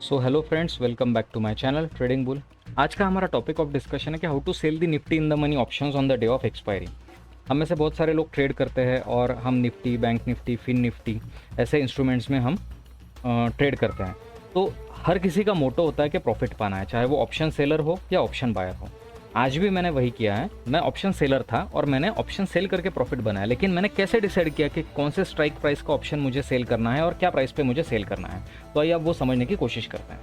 So hello friends, welcome back to my channel Trading Bull. आज का हमारा topic of discussion है कि how to sell the Nifty in the money options on the day of expiry. हम में से बहुत सारे लोग ट्रेड करते हैं और हम निफ्टी, बैंक निफ्टी, फिन निफ्टी ऐसे इंस्ट्रूमेंट्स में हम ट्रेड करते हैं। तो हर किसी का मोटो होता है कि प्रॉफिट पाना है, चाहे वो ऑप्शन सेलर हो या ऑप्शन बायर हो। आज भी मैंने वही किया है। मैं ऑप्शन सेलर था और मैंने ऑप्शन सेल करके प्रॉफिट बनाया, लेकिन मैंने कैसे डिसाइड किया कि कौन से स्ट्राइक प्राइस का ऑप्शन मुझे सेल करना है और क्या प्राइस पे मुझे सेल करना है। तो आइए अब वो समझने की कोशिश करते हैं।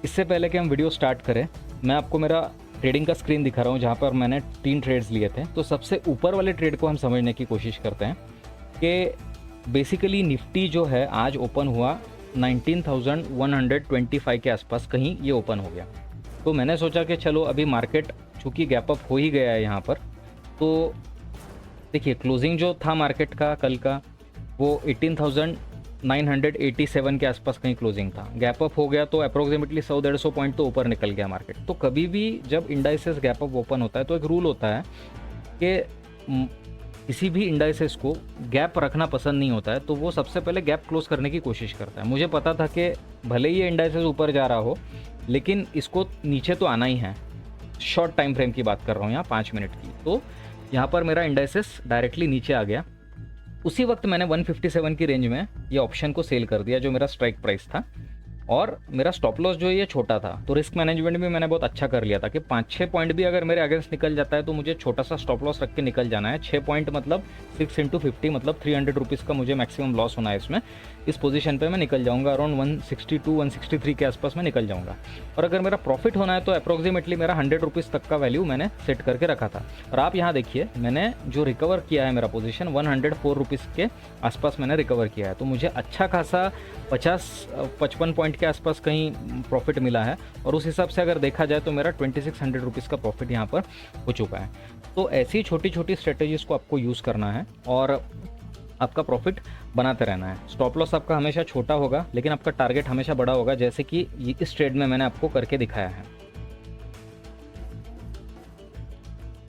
इससे पहले कि हम वीडियो स्टार्ट करें, मैं आपको मेरा ट्रेडिंग का स्क्रीन दिखा रहा हूँ जहाँ पर मैंने 3 ट्रेड्स लिए थे। तो सबसे ऊपर वाले ट्रेड को हम समझने की कोशिश करते हैं कि बेसिकली निफ्टी जो है आज ओपन हुआ 19,125 के आसपास कहीं ये ओपन हो गया। तो मैंने सोचा कि चलो अभी मार्केट चूँकि गैप अप हो ही गया है यहाँ पर, तो देखिए क्लोजिंग जो था मार्केट का कल का वो 18,987 के आसपास कहीं क्लोजिंग था। गैप अप हो गया तो अप्रोक्सीमेटली 100-150 पॉइंट तो ऊपर निकल गया मार्केट। तो कभी भी जब इंडाइसेस गैप अप ओपन होता है तो एक रूल होता है कि किसी भी इंडाइसेस को गैप रखना पसंद नहीं होता है, तो वो सबसे पहले गैप क्लोज करने की कोशिश करता है। मुझे पता था कि भले ही ये इंडाइसेस ऊपर जा रहा हो लेकिन इसको नीचे तो आना ही है। शॉर्ट टाइम फ्रेम की बात कर रहा हूँ यहाँ 5 मिनट की। तो यहाँ पर मेरा इंडाइसेस डायरेक्टली नीचे आ गया। उसी वक्त मैंने 157 की रेंज में ये ऑप्शन को सेल कर दिया जो मेरा स्ट्राइक प्राइस था, और मेरा स्टॉप लॉस जो है ये छोटा था। तो रिस्क मैनेजमेंट भी मैंने बहुत अच्छा कर लिया था कि 5-6 पॉइंट भी अगर मेरे अगेंस्ट निकल जाता है तो मुझे छोटा सा स्टॉप लॉस रख के निकल जाना है। 6 पॉइंट मतलब 6 इंटू 50 मतलब 300 रुपीज़ का मुझे मैक्सिमम लॉस होना है इसमें। इस पोजीशन पे मैं निकल जाऊंगा, अराउंड 162-163 के आसपास मैं निकल जाऊंगा। और अगर मेरा प्रॉफिट होना है तो अप्रोक्सीमेटली मेरा 100 रुपीज़ तक का वैल्यू मैंने सेट करके रखा था। और आप यहाँ देखिए मैंने जो रिकवर किया है मेरा पोजीशन 104 रुपीज़ के आसपास मैंने रिकवर किया है। तो मुझे अच्छा खासा 50-55 पॉइंट के आसपास कहीं प्रॉफिट मिला है। और उस हिसाब से अगर देखा जाए तो मेरा 2600 रुपीज़ का प्रॉफिट यहाँ पर हो चुका है। तो ऐसी छोटी छोटी स्ट्रेटेजीज़ को आपको यूज़ करना है और आपका प्रॉफिट बनाते रहना है। स्टॉप लॉस आपका हमेशा छोटा होगा लेकिन आपका टारगेट हमेशा बड़ा होगा, जैसे कि इस ट्रेड में मैंने आपको करके दिखाया है।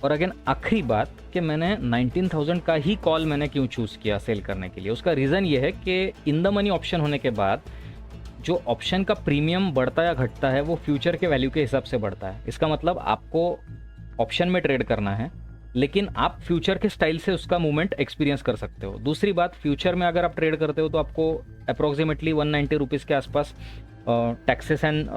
और अगेन आखिरी बात कि मैंने 19,000 का ही कॉल मैंने क्यों चूज़ किया सेल करने के लिए, उसका रीज़न ये है कि इन द मनी ऑप्शन होने के बाद जो ऑप्शन का प्रीमियम बढ़ता या घटता है वो फ्यूचर के वैल्यू के हिसाब से बढ़ता है। इसका मतलब आपको ऑप्शन में ट्रेड करना है लेकिन आप फ्यूचर के स्टाइल से उसका मूवमेंट एक्सपीरियंस कर सकते हो। दूसरी बात, फ्यूचर में अगर आप ट्रेड करते हो तो आपको अप्रोक्सीमेटली 190 रुपीज़ के आसपास टैक्सेस एंड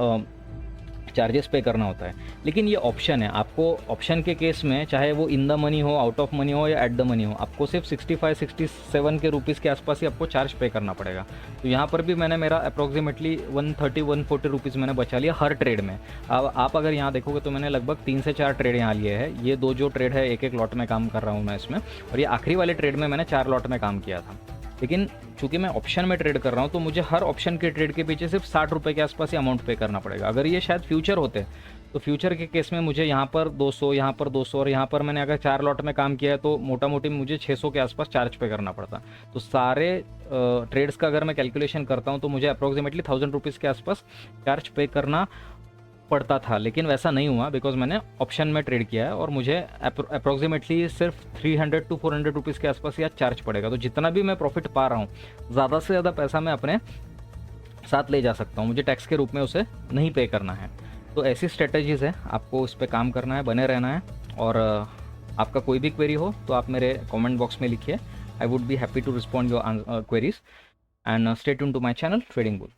चार्जेस पे करना होता है। लेकिन ये ऑप्शन है, आपको ऑप्शन के केस में चाहे वो इन द मनी हो, आउट ऑफ मनी हो या एट द मनी हो, आपको सिर्फ 65-67 के रुपीज़ के आसपास ही आपको चार्ज पे करना पड़ेगा। तो यहाँ पर भी मैंने मेरा अप्रोक्सीमेटली 130-140 रुपीज़ मैंने बचा लिया हर ट्रेड में। अब आप अगर यहाँ देखोगे तो मैंने लगभग 3 से 4 ट्रेड यहाँ लिए हैं। ये 2 जो ट्रेड है एक लॉट में काम कर रहा हूँ मैं इसमें, और ये आखिरी वाले ट्रेड में मैंने 4 लॉट में काम किया था। लेकिन चूंकि मैं ऑप्शन में ट्रेड कर रहा हूँ तो मुझे हर ऑप्शन के ट्रेड के पीछे सिर्फ 60 रुपये के आसपास ही अमाउंट पे करना पड़ेगा। अगर ये शायद फ्यूचर होते तो फ्यूचर के केस में मुझे यहाँ पर 200, यहाँ पर 200 और यहाँ पर मैंने अगर 4 लॉट में काम किया है तो मोटा मोटी मुझे 600 के आसपास चार्ज पे करना पड़ता। तो सारे ट्रेड्स का अगर मैं कैलकुलेशन करता हूँ तो मुझे अप्रोक्सीमेटली 1000 रुपीज़ के आसपास चार्ज पे करना पड़ता था। लेकिन वैसा नहीं हुआ बिकॉज मैंने ऑप्शन में ट्रेड किया है और मुझे अप्रोक्सीमेटली सिर्फ 300-400 रुपीज़ के आसपास या चार्ज पड़ेगा। तो जितना भी मैं प्रॉफिट पा रहा हूँ, ज़्यादा से ज़्यादा पैसा मैं अपने साथ ले जा सकता हूँ, मुझे टैक्स के रूप में उसे नहीं पे करना है। तो ऐसी स्ट्रेटजीज़ है, आपको उस पर काम करना है, बने रहना है। और आपका कोई भी क्वेरी हो तो आप मेरे कमेंट बॉक्स में लिखिए। I would be happy to respond your queries and stay tuned to my channel Trading bull.